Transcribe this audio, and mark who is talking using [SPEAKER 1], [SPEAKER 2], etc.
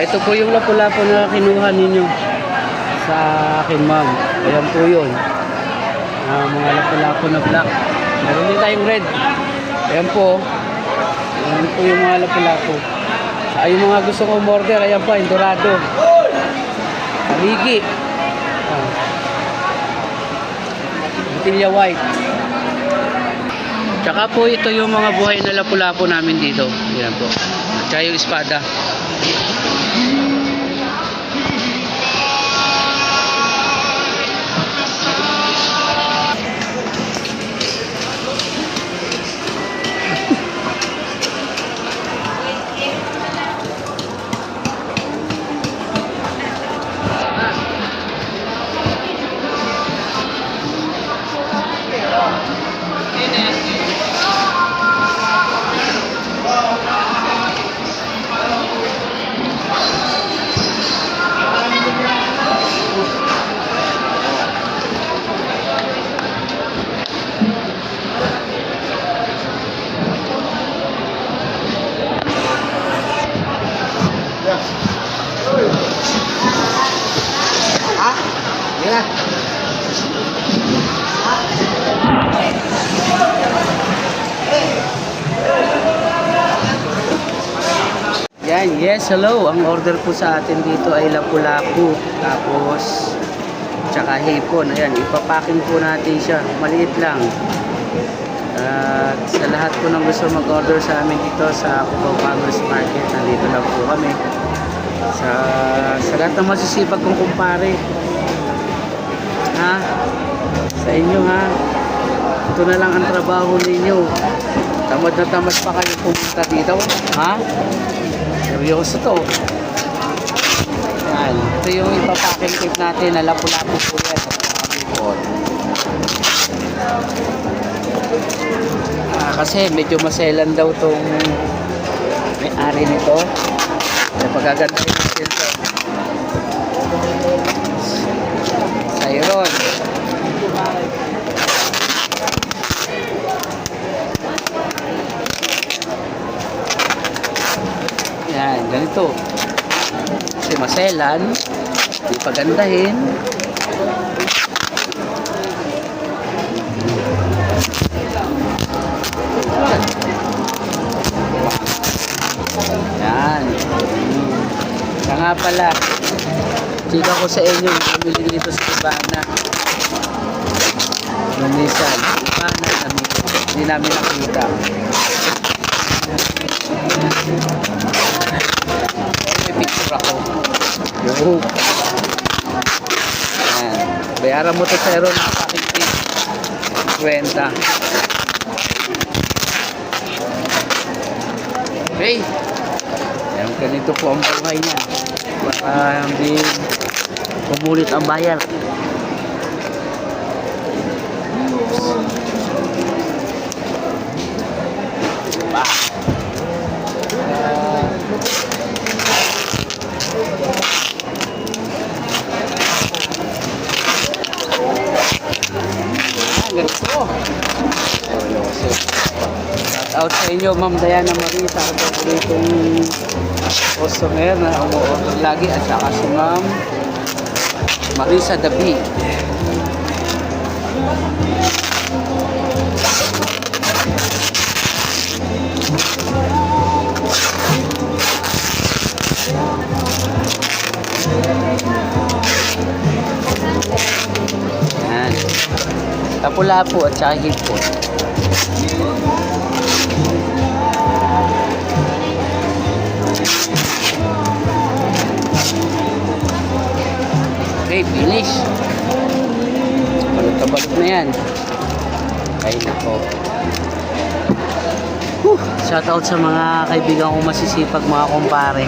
[SPEAKER 1] ito po yung lapu-lapu na kinuha ninyo sa akin, ma'am. Ayan po yun. Mga lapu-lapu na black. Meron din tayong red. Ayan po. Ayan po yung mga lapu-lapu. Yung mga gusto kong order, ayan pa, Endorado. Kaligi. Botella white. Tsaka po ito yung mga buhay na lapu-lapu namin dito. Ayan po. Tsaka yung espada. Yan, yes, hello. Ang order po sa atin dito ay lapu-lapu. Tapos, tsaka hipon. Ayan, ipapacking po natin siya. Maliit lang. At sa lahat po ng gusto mag-order sa amin dito sa Cubao Farmers Market, nandito lang po kami. Sa lahat ng masisipag kong kumpare. Ha? Sa inyo ha? Ito na lang ang trabaho ninyo. Tamad na tamad pa kayo pumunta dito. Ha? Seryoso to. Yan. Ito yung ipapacking tape natin na lapu-lapu po yan. Kasi medyo maselan daw tong may-ari nito. Kaya pagkaganda yung filter. Sayron. Yan, ganito. Kasi maselan, di pagandahin. Yan. Kaya nga pala, chika ko sa inyo, bumili dito sa Ibana. Lumisan, Ibana, hindi namin nakita. May picture ako. Yung ayan. Bayaran mo to sa Aaron na pakitig 50. Okay. Ayan, ganito po ang buhay niya. Para hindi pumulit ang bayar. Ganito. Shout out sa inyo, Ma'am Diana Marie, sa paboritong customer na umuorder lagi, at saka si Ma'am Marisa Dabi. Yan. Lapu-lapu at saka hipon. Okay, finish. Balot na balot na yan. Ay, nako. Shout out sa mga kaibigan kong masisipag, mga kumpare.